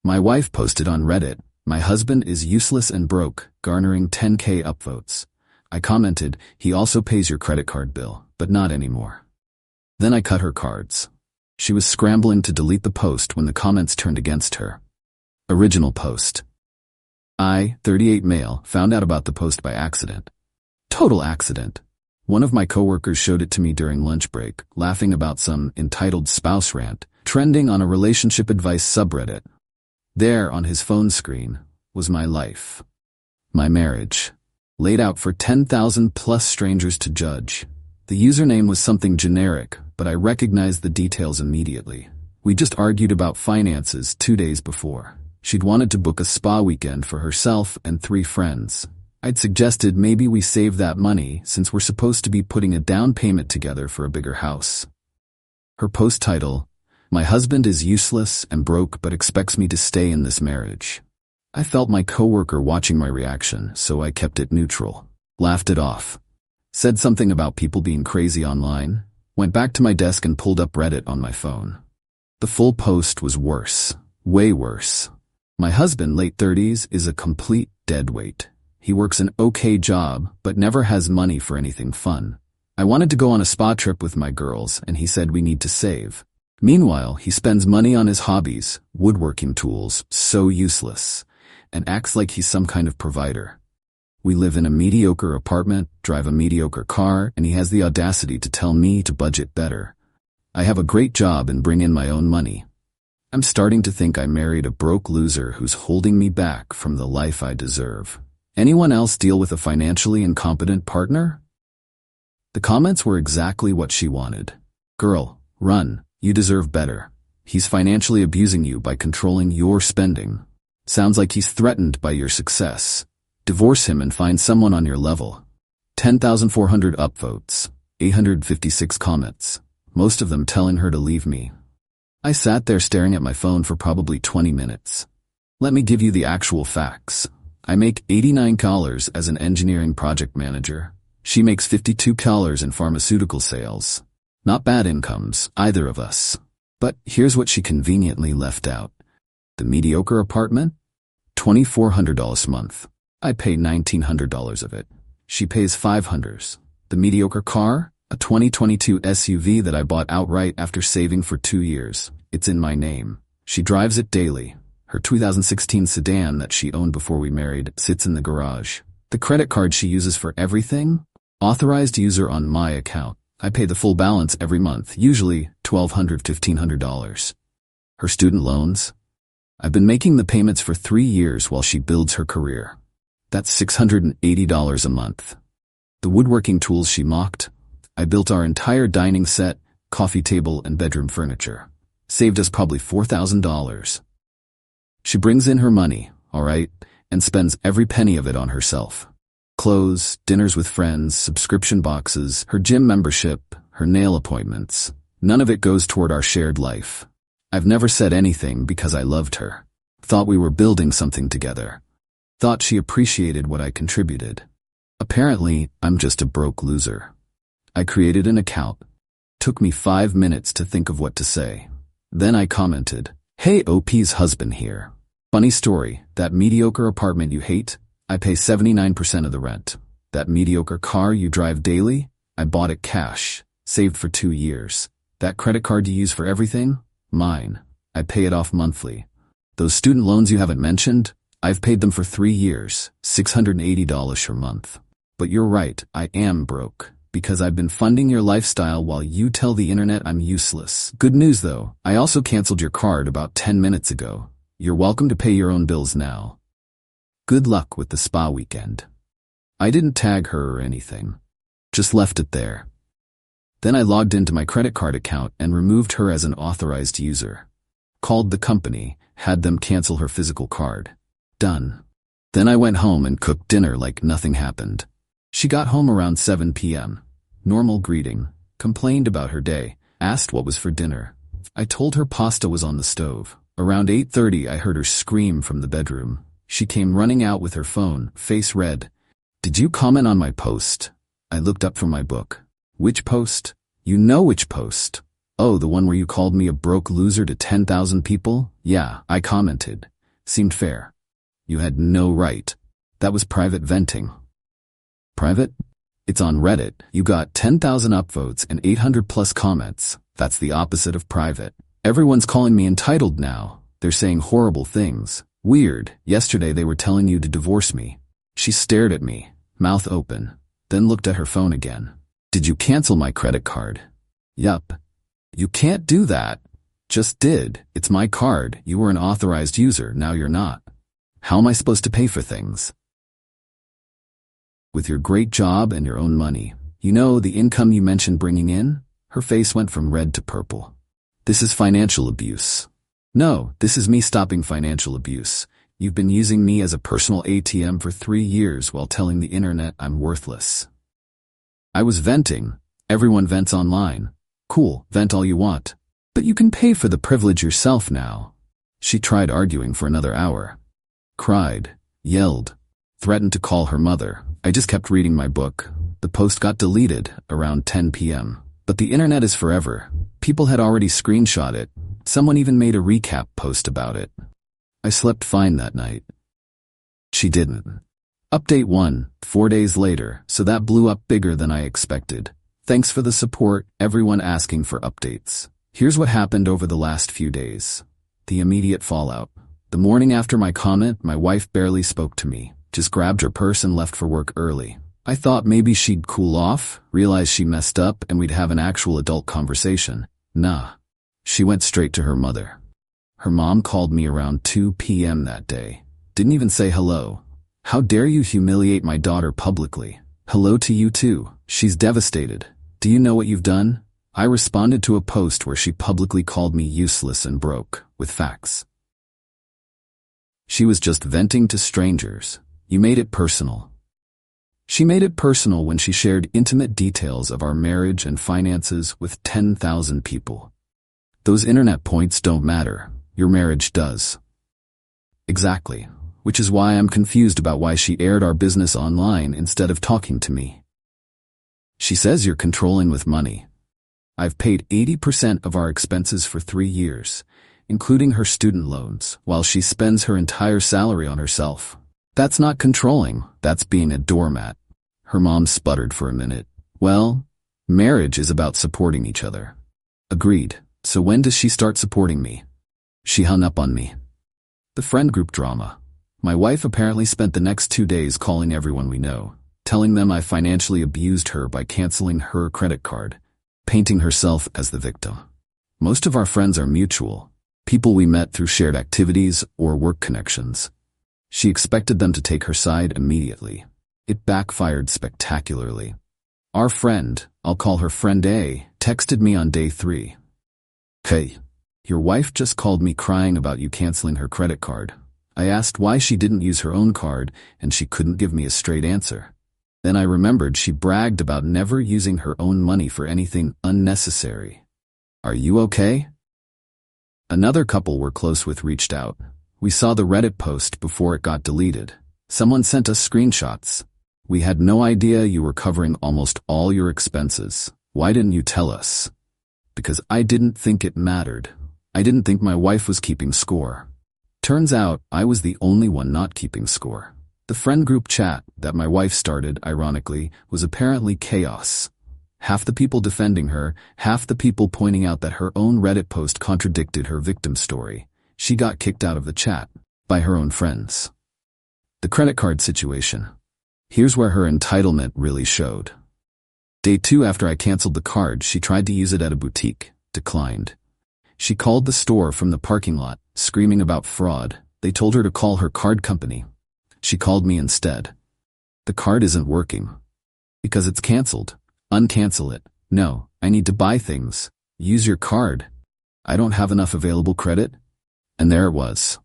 My wife posted on Reddit, "My husband is useless and broke, garnering 10K upvotes." I commented, "He also pays your credit card bill, but not anymore." Then I cut her cards. She was scrambling to delete the post when the comments turned against her. Original post. I, 38 male, found out about the post by accident. Total accident. One of my coworkers showed it to me during lunch break, laughing about some entitled spouse rant, trending on a relationship advice subreddit. There, on his phone screen, was my life. My marriage. Laid out for 10,000 plus strangers to judge. The username was something generic, but I recognized the details immediately. We just argued about finances 2 days before. She'd wanted to book a spa weekend for herself and 3 friends. I'd suggested maybe we save that money since we're supposed to be putting a down payment together for a bigger house. Her post title, "My husband is useless and broke but expects me to stay in this marriage." I felt my coworker watching my reaction, so I kept it neutral. Laughed it off. Said something about people being crazy online. Went back to my desk and pulled up Reddit on my phone. The full post was worse. Way worse. "My husband, late 30s, is a complete deadweight. He works an okay job, but never has money for anything fun. I wanted to go on a spa trip with my girls, and he said we need to save. Meanwhile, he spends money on his hobbies, woodworking tools, so useless, and acts like he's some kind of provider. We live in a mediocre apartment, drive a mediocre car, and he has the audacity to tell me to budget better. I have a great job and bring in my own money. I'm starting to think I married a broke loser who's holding me back from the life I deserve. Anyone else deal with a financially incompetent partner?" The comments were exactly what she wanted. "Girl, run. You deserve better. He's financially abusing you by controlling your spending. Sounds like he's threatened by your success. Divorce him and find someone on your level." 10,400 upvotes, 856 comments, most of them telling her to leave me. I sat there staring at my phone for probably 20 minutes. Let me give you the actual facts. I make $89 as an engineering project manager. She makes $52 in pharmaceutical sales. Not bad incomes, either of us. But here's what she conveniently left out. The mediocre apartment? $2,400 a month. I pay $1,900 of it. She pays $500. The mediocre car? A 2022 SUV that I bought outright after saving for 2 years. It's in my name. She drives it daily. Her 2016 sedan that she owned before we married sits in the garage. The credit card she uses for everything? Authorized user on my account. I pay the full balance every month, usually $1,200, $1,500. Her student loans? I've been making the payments for 3 years while she builds her career. That's $680 a month. The woodworking tools she mocked? I built our entire dining set, coffee table, and bedroom furniture. Saved us probably $4,000. She brings in her money, all right, and spends every penny of it on herself. Clothes, dinners with friends, subscription boxes, her gym membership, her nail appointments. None of it goes toward our shared life. I've never said anything because I loved her. Thought we were building something together. Thought she appreciated what I contributed. Apparently, I'm just a broke loser. I created an account. Took me 5 minutes to think of what to say. Then I commented, "Hey, OP's husband here. Funny story, that mediocre apartment you hate? I pay 79% of the rent. That mediocre car you drive daily? I bought it cash, saved for 2 years. That credit card you use for everything? Mine. I pay it off monthly. Those student loans you haven't mentioned? I've paid them for 3 years, $680 per month. But you're right, I am broke, because I've been funding your lifestyle while you tell the internet I'm useless. Good news though, I also canceled your card about 10 minutes ago. You're welcome to pay your own bills now. Good luck with the spa weekend." I didn't tag her or anything. Just left it there. Then I logged into my credit card account and removed her as an authorized user. Called the company, had them cancel her physical card. Done. Then I went home and cooked dinner like nothing happened. She got home around 7 p.m. Normal greeting. Complained about her day. Asked what was for dinner. I told her pasta was on the stove. Around 8:30 I heard her scream from the bedroom. She came running out with her phone, face red. "Did you comment on my post?" I looked up from my book. "Which post?" "You know which post." "Oh, the one where you called me a broke loser to 10,000 people?" "Yeah," I commented. Seemed fair. You had no right. That was private venting. Private? It's on Reddit. You got 10,000 upvotes and 800 plus comments. That's the opposite of private. Everyone's calling me entitled now. They're saying horrible things. Weird. Yesterday they were telling you to divorce me. She stared at me, mouth open, then looked at her phone again. Did you cancel my credit card? Yup. You can't do that. Just did. It's my card. You were an authorized user. Now you're not. How am I supposed to pay for things? With your great job and your own money. You know, the income you mentioned bringing in? Her face went from red to purple. This is financial abuse. No, this is me stopping financial abuse. You've been using me as a personal ATM for 3 years while telling the internet I'm worthless. I was venting. Everyone vents online. Cool, vent all you want. But you can pay for the privilege yourself now. She tried arguing for another hour. Cried, yelled, threatened to call her mother. I just kept reading my book. The post got deleted around 10 p.m. But the internet is forever. People had already screenshot it. Someone even made a recap post about it. I slept fine that night. She didn't. Update 1, 4 days later, so that blew up bigger than I expected. Thanks for the support, everyone asking for updates. Here's what happened over the last few days. The immediate fallout. The morning after my comment, my wife barely spoke to me, just grabbed her purse and left for work early. I thought maybe she'd cool off, realize she messed up, and we'd have an actual adult conversation. Nah. She went straight to her mother. Her mom called me around 2 p.m. that day. Didn't even say hello. How dare you humiliate my daughter publicly? Hello to you too. She's devastated. Do you know what you've done? I responded to a post where she publicly called me useless and broke, with facts. She was just venting to strangers. You made it personal. She made it personal when she shared intimate details of our marriage and finances with 10,000 people. Those internet points don't matter. Your marriage does. Exactly. Which is why I'm confused about why she aired our business online instead of talking to me. She says you're controlling with money. I've paid 80% of our expenses for 3 years, including her student loans, while she spends her entire salary on herself. That's not controlling, that's being a doormat. Her mom sputtered for a minute. Well, marriage is about supporting each other. Agreed. So when does she start supporting me? She hung up on me. The friend group drama. My wife apparently spent the next 2 days calling everyone we know, telling them I financially abused her by canceling her credit card, painting herself as the victim. Most of our friends are mutual, people we met through shared activities or work connections. She expected them to take her side immediately. It backfired spectacularly. Our friend, I'll call her friend A, texted me on day 3. Hey, your wife just called me crying about you canceling her credit card. I asked why she didn't use her own card, and she couldn't give me a straight answer. Then I remembered she bragged about never using her own money for anything unnecessary. Are you okay? Another couple we're close with reached out. We saw the Reddit post before it got deleted. Someone sent us screenshots. We had no idea you were covering almost all your expenses. Why didn't you tell us? Because I didn't think it mattered. I didn't think my wife was keeping score. Turns out I was the only one not keeping score. The friend group chat that my wife started, ironically, was apparently chaos. Half the people defending her, half the people pointing out that her own Reddit post contradicted her victim story. She got kicked out of the chat by her own friends. The credit card situation. Here's where her entitlement really showed. Day 2 after I canceled the card, she tried to use it at a boutique, declined. She called the store from the parking lot, screaming about fraud. They told her to call her card company. She called me instead. The card isn't working. Because it's canceled. Uncancel it. No, I need to buy things. Use your card. I don't have enough available credit. And there it was.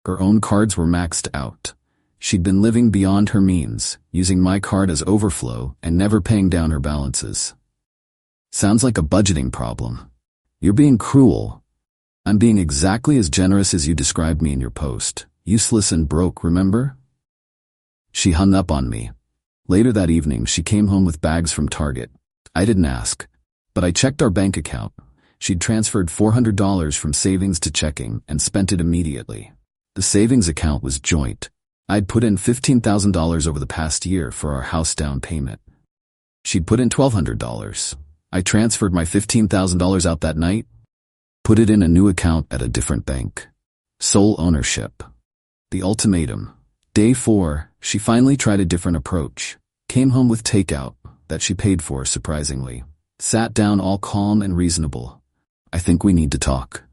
Her own cards were maxed out. She'd been living beyond her means, using my card as overflow and never paying down her balances. Sounds like a budgeting problem. You're being cruel. I'm being exactly as generous as you described me in your post. Useless and broke, remember? She hung up on me. Later that evening, she came home with bags from Target. I didn't ask, but I checked our bank account. She'd transferred $400 from savings to checking and spent it immediately. The savings account was joint. I'd put in $15,000 over the past year for our house down payment. She'd put in $1,200. I transferred my $15,000 out that night, put it in a new account at a different bank. Sole ownership. The ultimatum. Day 4, she finally tried a different approach. Came home with takeout, that she paid for, surprisingly. Sat down all calm and reasonable. I think we need to talk.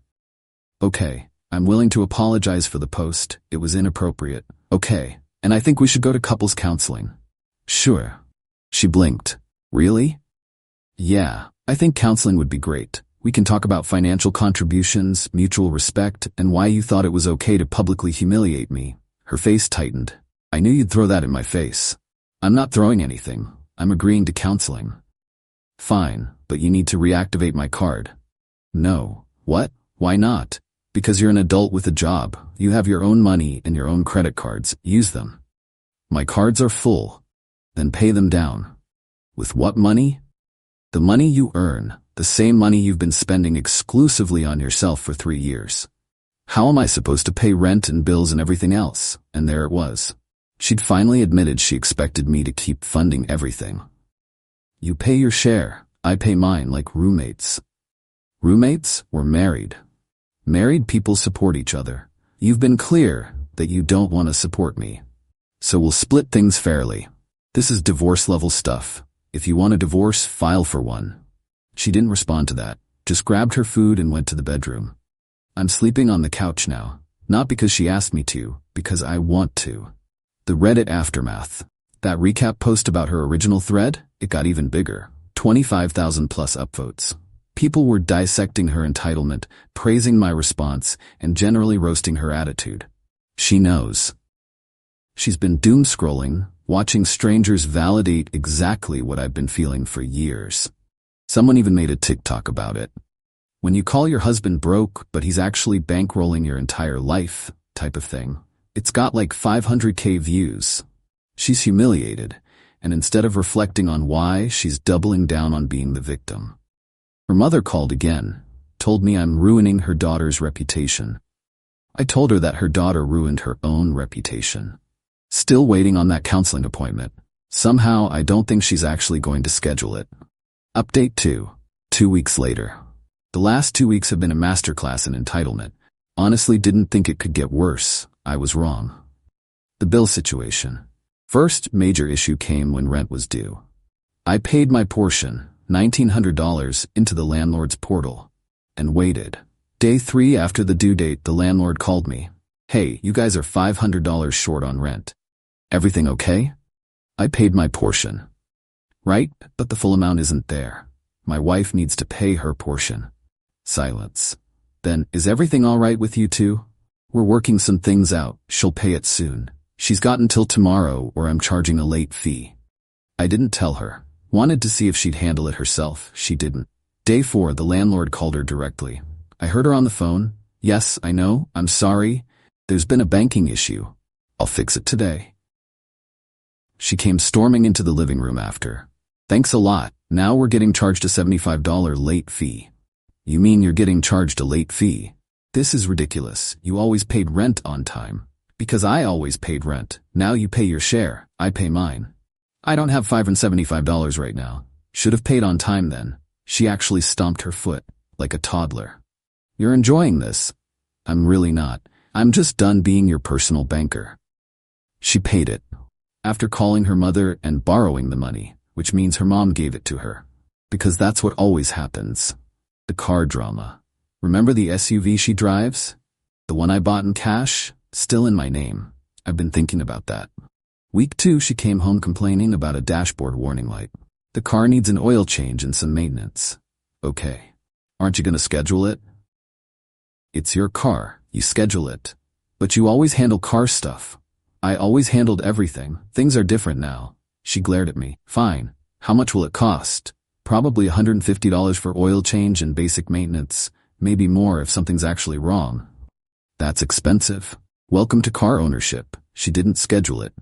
Okay, I'm willing to apologize for the post. It was inappropriate. Okay, and I think we should go to couples counseling. Sure. She blinked. Really? Yeah, I think counseling would be great. We can talk about financial contributions, mutual respect, and why you thought it was okay to publicly humiliate me. Her face tightened. I knew you'd throw that in my face. I'm not throwing anything. I'm agreeing to counseling. Fine, but you need to reactivate my card. No. What? Why not? Because you're an adult with a job. You have your own money and your own credit cards. Use them. My cards are full. Then pay them down. With what money? The money you earn, the same money you've been spending exclusively on yourself for 3 years. How am I supposed to pay rent and bills and everything else? And there it was. She'd finally admitted she expected me to keep funding everything. You pay your share, I pay mine like roommates. Roommates? We're married. Married people support each other. You've been clear that you don't want to support me. So we'll split things fairly. This is divorce-level stuff. If you want a divorce, file for one. She didn't respond to that, just grabbed her food and went to the bedroom. I'm sleeping on the couch now, not because she asked me to, because I want to. The Reddit aftermath. That recap post about her original thread, it got even bigger. 25,000 plus upvotes. People were dissecting her entitlement, praising my response, and generally roasting her attitude. She knows. She's been doom-scrolling, watching strangers validate exactly what I've been feeling for years. Someone even made a TikTok about it. When you call your husband broke, but he's actually bankrolling your entire life, type of thing. It's got like 500K views. She's humiliated, and instead of reflecting on why, she's doubling down on being the victim. Her mother called again, told me I'm ruining her daughter's reputation. I told her that her daughter ruined her own reputation. Still waiting on that counseling appointment. Somehow, I don't think she's actually going to schedule it. Update 2. 2 weeks later. The last 2 weeks have been a masterclass in entitlement. Honestly, didn't think it could get worse. I was wrong. The bill situation. First major issue came when rent was due. I paid my portion, $1,900, into the landlord's portal, and waited. Day 3 after the due date, the landlord called me. Hey, you guys are $500 short on rent. Everything okay? I paid my portion. Right, but the full amount isn't there. My wife needs to pay her portion. Silence. Then, is everything all right with you two? We're working some things out. She'll pay it soon. She's got until tomorrow or I'm charging a late fee. I didn't tell her. Wanted to see if she'd handle it herself. She didn't. Day 4, the landlord called her directly. I heard her on the phone. Yes, I know. I'm sorry. There's been a banking issue. I'll fix it today. She came storming into the living room after. Thanks a lot. Now we're getting charged a $75 late fee. You mean you're getting charged a late fee? This is ridiculous. You always paid rent on time. Because I always paid rent. Now you pay your share. I pay mine. I don't have $575 right now. Should have paid on time then. She actually stomped her foot, like a toddler. You're enjoying this. I'm really not. I'm just done being your personal banker. She paid it. After calling her mother and borrowing the money, which means her mom gave it to her. Because that's what always happens. The car drama. Remember the SUV she drives? The one I bought in cash? Still in my name. I've been thinking about that. Week 2, she came home complaining about a dashboard warning light. The car needs an oil change and some maintenance. Okay. Aren't you going to schedule it? It's your car. You schedule it. But you always handle car stuff. I always handled everything. Things are different now. She glared at me. Fine. How much will it cost? Probably $150 for oil change and basic maintenance. Maybe more if something's actually wrong. That's expensive. Welcome to car ownership. She didn't schedule it.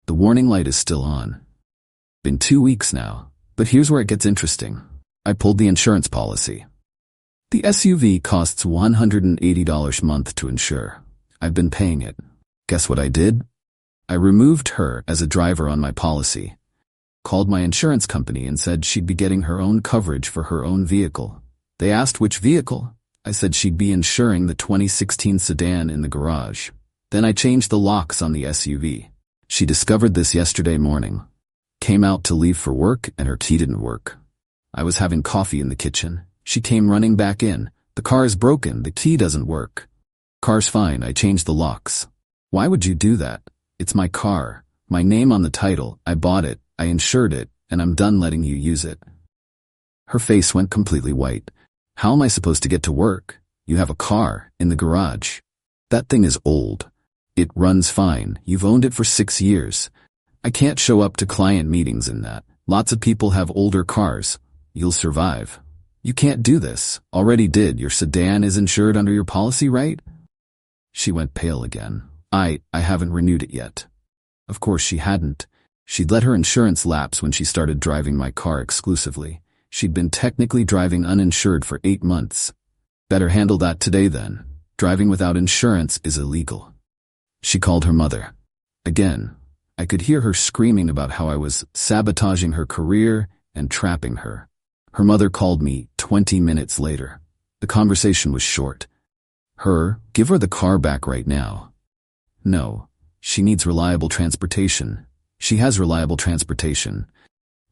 The warning light is still on. Been 2 weeks now. But here's where it gets interesting. I pulled the insurance policy. The SUV costs $180 a month to insure. I've been paying it. Guess what I did? I removed her as a driver on my policy. Called my insurance company and said she'd be getting her own coverage for her own vehicle. They asked which vehicle. I said she'd be insuring the 2016 sedan in the garage. Then I changed the locks on the SUV. She discovered this yesterday morning. Came out to leave for work and her key didn't work. I was having coffee in the kitchen. She came running back in. The car is broken. The key doesn't work. Car's fine. I changed the locks. Why would you do that? It's my car. My name on the title. I bought it. I insured it. And I'm done letting you use it. Her face went completely white. How am I supposed to get to work? You have a car in the garage. That thing is old. It runs fine. You've owned it for 6 years. I can't show up to client meetings in that. Lots of people have older cars. You'll survive. You can't do this. Already did. Your sedan is insured under your policy, right? She went pale again. I haven't renewed it yet. Of course she hadn't. She'd let her insurance lapse when she started driving my car exclusively. She'd been technically driving uninsured for 8 months. Better handle that today then. Driving without insurance is illegal. She called her mother. Again, I could hear her screaming about how I was sabotaging her career and trapping her. Her mother called me 20 minutes later. The conversation was short. Give her the car back right now. No, she needs reliable transportation. She has reliable transportation.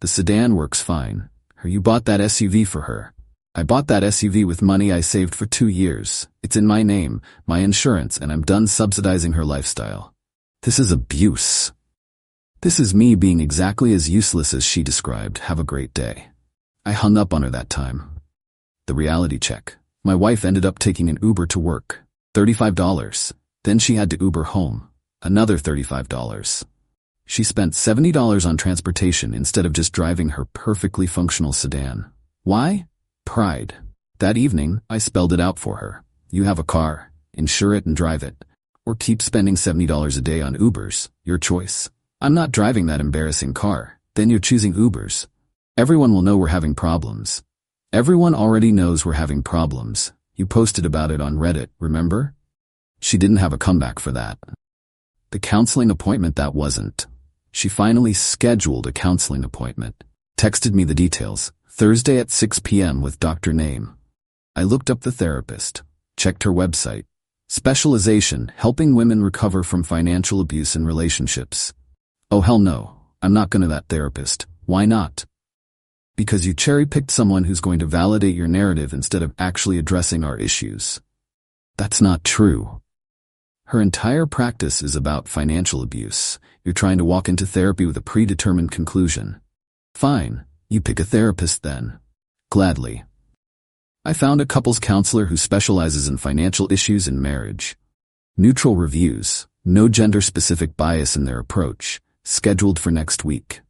The sedan works fine. You bought that SUV for her. I bought that SUV with money I saved for 2 years. It's in my name, my insurance, and I'm done subsidizing her lifestyle. This is abuse. This is me being exactly as useless as she described. Have a great day. I hung up on her that time. The reality check. My wife ended up taking an Uber to work. $35. Then she had to Uber home. Another $35. She spent $70 on transportation instead of just driving her perfectly functional sedan. Why? Pride. That evening, I spelled it out for her. You have a car. Insure it and drive it. Or keep spending $70 a day on Ubers. Your choice. I'm not driving that embarrassing car. Then you're choosing Ubers. Everyone will know we're having problems. Everyone already knows we're having problems. You posted about it on Reddit, remember? She didn't have a comeback for that. The counseling appointment that wasn't. She finally scheduled a counseling appointment. Texted me the details. Thursday at 6 p.m. with Dr. Name. I looked up the therapist. Checked her website. Specialization, helping women recover from financial abuse in relationships. Oh hell no, I'm not going to that therapist. Why not? Because you cherry-picked someone who's going to validate your narrative instead of actually addressing our issues. That's not true. Her entire practice is about financial abuse. You're trying to walk into therapy with a predetermined conclusion. Fine, you pick a therapist then. Gladly. I found a couples counselor who specializes in financial issues in marriage. Neutral reviews, no gender-specific bias in their approach, scheduled for next week.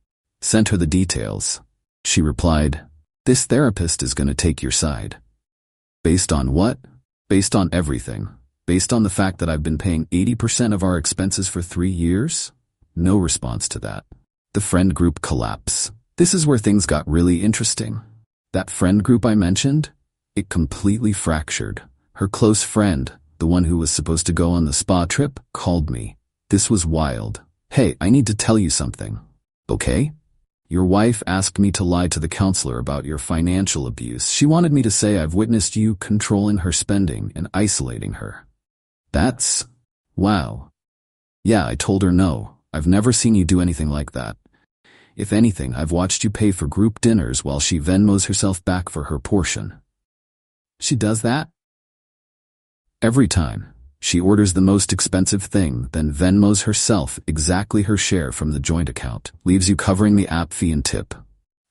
Sent her the details. She replied, "This therapist is going to take your side." Based on what? Based on everything. Based on the fact that I've been paying 80% of our expenses for 3 years? No response to that. The friend group collapse. This is where things got really interesting. That friend group I mentioned? It completely fractured. Her close friend, the one who was supposed to go on the spa trip, called me. This was wild. "Hey, I need to tell you something." "Okay?" "Your wife asked me to lie to the counselor about your financial abuse. She wanted me to say I've witnessed you controlling her spending and isolating her." That's... wow. Yeah, I told her no. I've never seen you do anything like that. If anything, I've watched you pay for group dinners while she Venmos herself back for her portion. She does that? Every time. She orders the most expensive thing, then Venmos herself exactly her share from the joint account, leaves you covering the app fee and tip.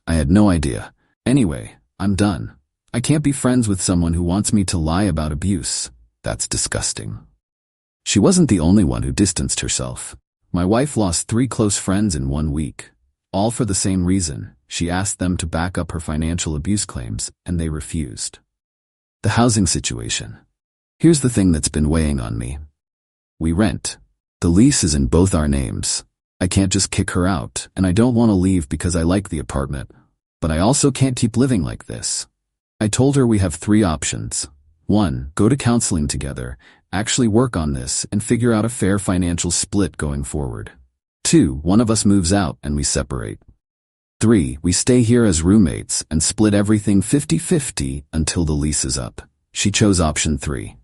I had no idea. Anyway, I'm done. I can't be friends with someone who wants me to lie about abuse. That's disgusting. She wasn't the only one who distanced herself. My wife lost 3 close friends in 1 week. All for the same reason. She asked them to back up her financial abuse claims, and they refused. The housing situation. Here's the thing that's been weighing on me. We rent. The lease is in both our names. I can't just kick her out, and I don't want to leave because I like the apartment. But I also can't keep living like this. I told her we have 3 options. 1. Go to counseling together, actually work on this, and figure out a fair financial split going forward. 2. One of us moves out and we separate. 3. We stay here as roommates and split everything 50-50 until the lease is up. She chose option 3.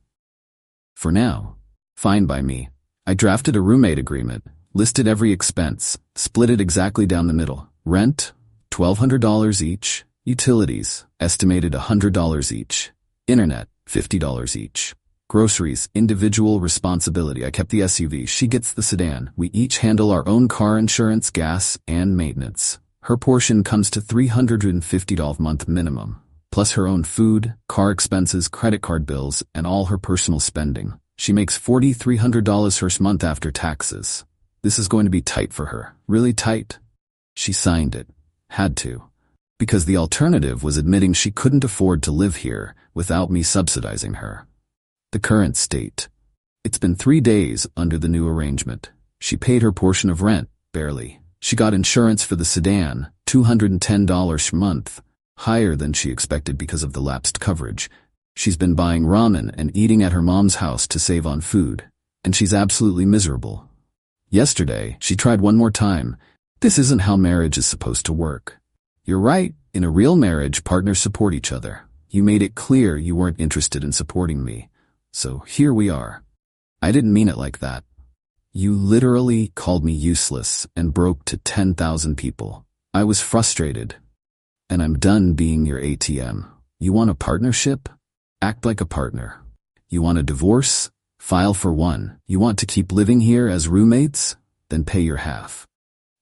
For now, fine by me. I drafted a roommate agreement, listed every expense, split it exactly down the middle. Rent, $1,200 each. Utilities, estimated $100 each. Internet, $50 each. Groceries, individual responsibility. I kept the SUV. She gets the sedan. We each handle our own car insurance, gas, and maintenance. Her portion comes to $350 a month minimum, plus her own food, car expenses, credit card bills, and all her personal spending. She makes $4,300 first month after taxes. This is going to be tight for her. Really tight. She signed it. Had to. Because the alternative was admitting she couldn't afford to live here without me subsidizing her. The current state. It's been 3 days under the new arrangement. She paid her portion of rent, barely. She got insurance for the sedan, $210 per month, higher than she expected because of the lapsed coverage. She's been buying ramen and eating at her mom's house to save on food, and she's absolutely miserable. Yesterday, she tried one more time. This isn't how marriage is supposed to work. You're right, in a real marriage, partners support each other. You made it clear you weren't interested in supporting me. So here we are. I didn't mean it like that. You literally called me useless and broke to 10,000 people. I was frustrated. And I'm done being your ATM. You want a partnership? Act like a partner. You want a divorce? File for one. You want to keep living here as roommates? Then pay your half.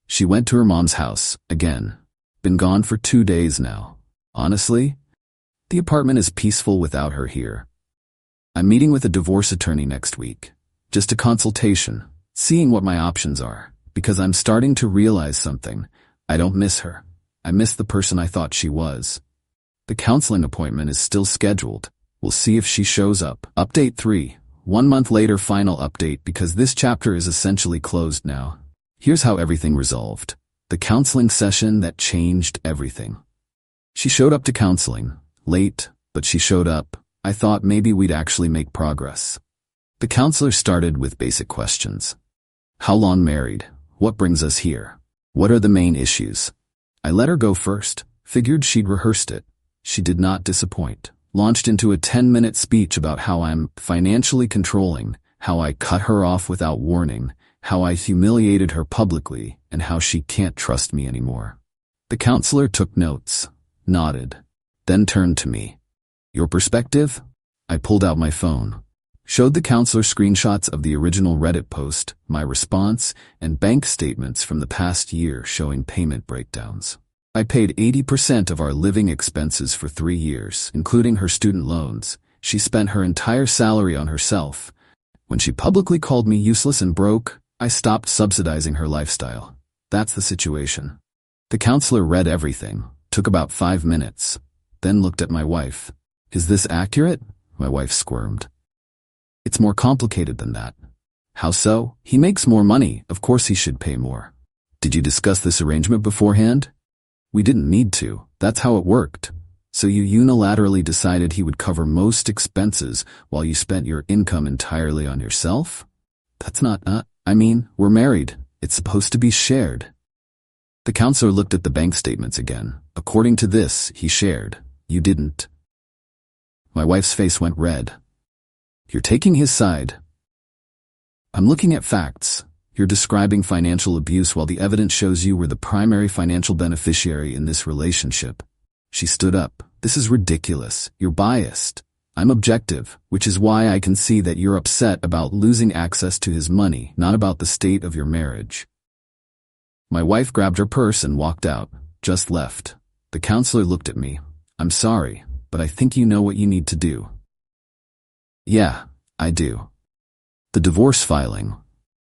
She went to her mom's house, again. Been gone for 2 days now. Honestly, the apartment is peaceful without her here. I'm meeting with a divorce attorney next week. Just a consultation, seeing what my options are, because I'm starting to realize something. I don't miss her. I miss the person I thought she was. The counseling appointment is still scheduled. We'll see if she shows up. Update 3. 1 month later, final update, because this chapter is essentially closed now. Here's how everything resolved. The counseling session that changed everything. She showed up to counseling. Late, but she showed up. I thought maybe we'd actually make progress. The counselor started with basic questions. How long married? What brings us here? What are the main issues? I let her go first. Figured she'd rehearsed it. She did not disappoint. Launched into a 10-minute speech about how I'm financially controlling, how I cut her off without warning, how I humiliated her publicly, and how she can't trust me anymore. The counselor took notes, nodded, then turned to me. Your perspective? I pulled out my phone. Showed the counselor screenshots of the original Reddit post, my response, and bank statements from the past year showing payment breakdowns. I paid 80% of our living expenses for 3 years, including her student loans. She spent her entire salary on herself. When she publicly called me useless and broke, I stopped subsidizing her lifestyle. That's the situation. The counselor read everything, took about 5 minutes, then looked at my wife. Is this accurate? My wife squirmed. It's more complicated than that. How so? He makes more money, of course he should pay more. Did you discuss this arrangement beforehand? We didn't need to, that's how it worked. So you unilaterally decided he would cover most expenses while you spent your income entirely on yourself? That's not, we're married. It's supposed to be shared. The counselor looked at the bank statements again. According to this, he shared. You didn't. My wife's face went red. You're taking his side. I'm looking at facts. You're describing financial abuse while the evidence shows you were the primary financial beneficiary in this relationship. She stood up. This is ridiculous. You're biased. I'm objective, which is why I can see that you're upset about losing access to his money, not about the state of your marriage. My wife grabbed her purse and walked out, just left. The counselor looked at me. I'm sorry, but I think you know what you need to do. Yeah, I do. The divorce filing.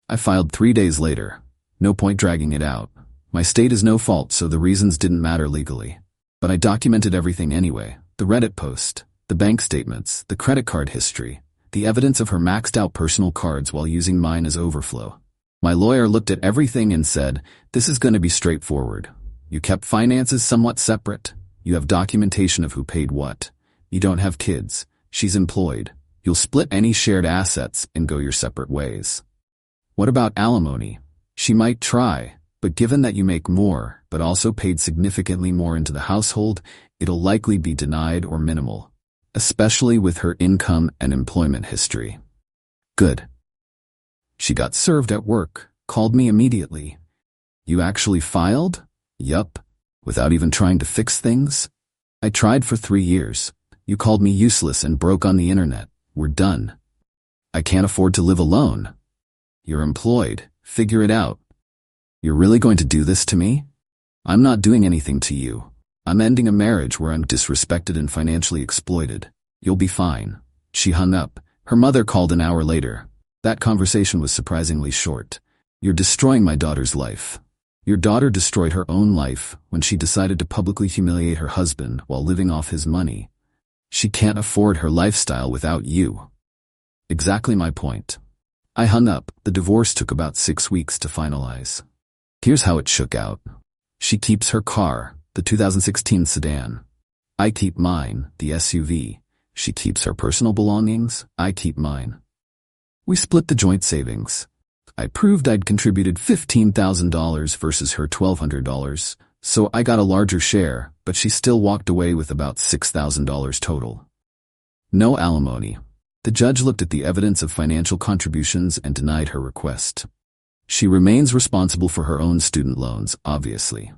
I filed 3 days later. No point dragging it out. My state is no fault, so the reasons didn't matter legally. But I documented everything anyway. The Reddit post, the bank statements, the credit card history, the evidence of her maxed out personal cards while using mine as overflow. My lawyer looked at everything and said, this is going to be straightforward. You kept finances somewhat separate. You have documentation of who paid what. You don't have kids. She's employed. You'll split any shared assets and go your separate ways. What about alimony? She might try, but given that you make more, but also paid significantly more into the household, it'll likely be denied or minimal, especially with her income and employment history. Good. She got served at work, called me immediately. You actually filed? Yup. Without even trying to fix things? I tried for 3 years. You called me useless and broke on the internet. We're done. I can't afford to live alone. You're employed. Figure it out. You're really going to do this to me? I'm not doing anything to you. I'm ending a marriage where I'm disrespected and financially exploited. You'll be fine. She hung up. Her mother called an hour later. That conversation was surprisingly short. You're destroying my daughter's life. Your daughter destroyed her own life when she decided to publicly humiliate her husband while living off his money. She can't afford her lifestyle without you. Exactly my point. I hung up. The divorce took about 6 weeks to finalize. Here's how it shook out. She keeps her car, the 2016 sedan. I keep mine, the SUV. She keeps her personal belongings. I keep mine. We split the joint savings. I proved I'd contributed $15,000 versus her $1,200, so I got a larger share, but she still walked away with about $6,000 total. No alimony. The judge looked at the evidence of financial contributions and denied her request. She remains responsible for her own student loans, obviously.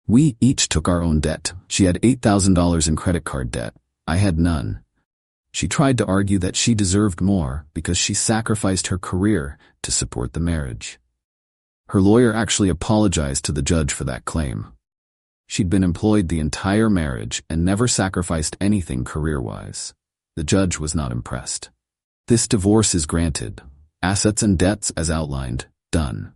We each took our own debt. She had $8,000 in credit card debt. I had none. She tried to argue that she deserved more because she sacrificed her career to support the marriage. Her lawyer actually apologized to the judge for that claim. She'd been employed the entire marriage and never sacrificed anything career-wise. The judge was not impressed. This divorce is granted. Assets and debts as outlined, done.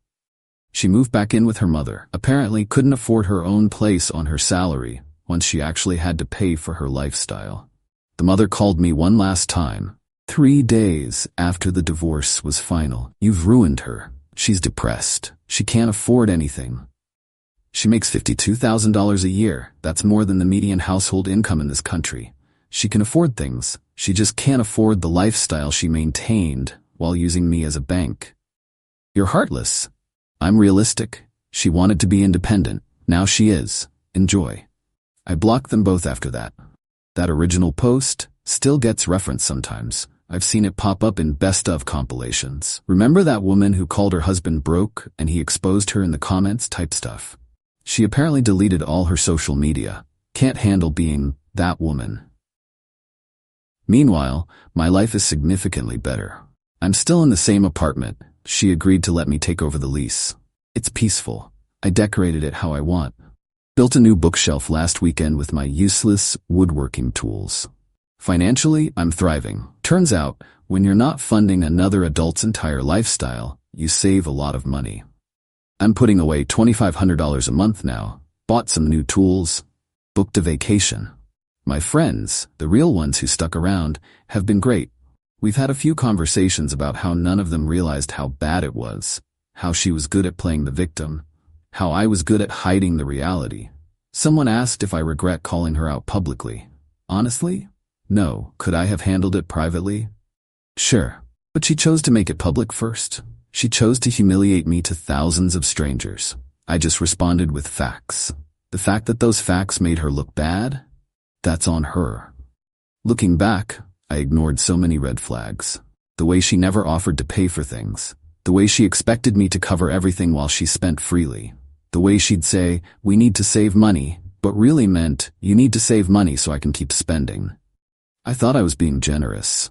She moved back in with her mother, apparently couldn't afford her own place on her salary once she actually had to pay for her lifestyle. The mother called me one last time, 3 days after the divorce was final. You've ruined her. She's depressed. She can't afford anything. She makes $52,000 a year. That's more than the median household income in this country. She can afford things. She just can't afford the lifestyle she maintained while using me as a bank. You're heartless. I'm realistic. She wanted to be independent. Now she is. Enjoy. I blocked them both after that. That original post still gets referenced sometimes. I've seen it pop up in best of compilations. Remember that woman who called her husband broke and he exposed her in the comments type stuff? She apparently deleted all her social media. Can't handle being that woman. Meanwhile, my life is significantly better. I'm still in the same apartment. She agreed to let me take over the lease. It's peaceful. I decorated it how I want. Built a new bookshelf last weekend with my useless woodworking tools. Financially, I'm thriving. Turns out, when you're not funding another adult's entire lifestyle, you save a lot of money. I'm putting away $2,500 a month now. Bought some new tools. Booked a vacation. My friends, the real ones who stuck around, have been great. We've had a few conversations about how none of them realized how bad it was, how she was good at playing the victim, how I was good at hiding the reality. Someone asked if I regret calling her out publicly. Honestly? No. Could I have handled it privately? Sure. But she chose to make it public first. She chose to humiliate me to thousands of strangers. I just responded with facts. The fact that those facts made her look bad? That's on her. Looking back, I ignored so many red flags. The way she never offered to pay for things. The way she expected me to cover everything while she spent freely. The way she'd say, we need to save money, but really meant, you need to save money so I can keep spending. I thought I was being generous.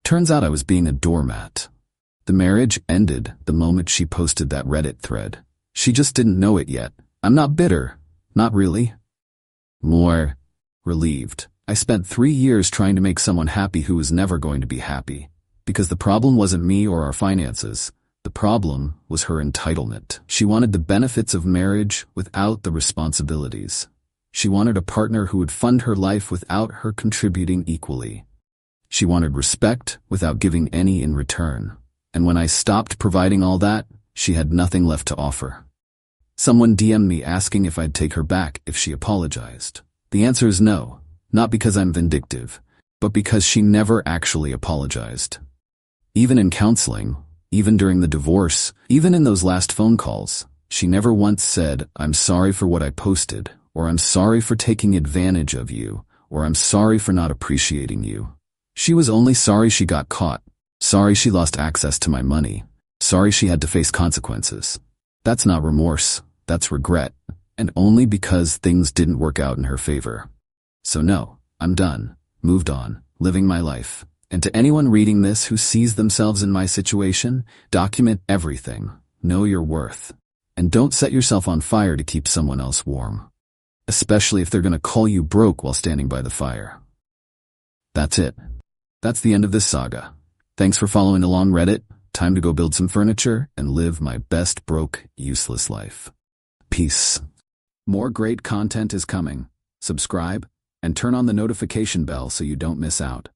Turns out I was being a doormat. The marriage ended the moment she posted that Reddit thread. She just didn't know it yet. I'm not bitter. Not really. More relieved. I spent 3 years trying to make someone happy who was never going to be happy. Because the problem wasn't me or our finances. The problem was her entitlement. She wanted the benefits of marriage without the responsibilities. She wanted a partner who would fund her life without her contributing equally. She wanted respect without giving any in return. And when I stopped providing all that, she had nothing left to offer. Someone DM'd me asking if I'd take her back if she apologized. The answer is no, not because I'm vindictive, but because she never actually apologized. Even in counseling, even during the divorce, even in those last phone calls, she never once said, "I'm sorry for what I posted," or "I'm sorry for taking advantage of you," or "I'm sorry for not appreciating you." She was only sorry she got caught, sorry she lost access to my money, sorry she had to face consequences. That's not remorse, that's regret, and only because things didn't work out in her favor. So no, I'm done, moved on, living my life. And to anyone reading this who sees themselves in my situation, document everything, know your worth, and don't set yourself on fire to keep someone else warm. Especially if they're going to call you broke while standing by the fire. That's it. That's the end of this saga. Thanks for following along, Reddit. Time to go build some furniture and live my best broke, useless life. Peace. More great content is coming. Subscribe and turn on the notification bell so you don't miss out.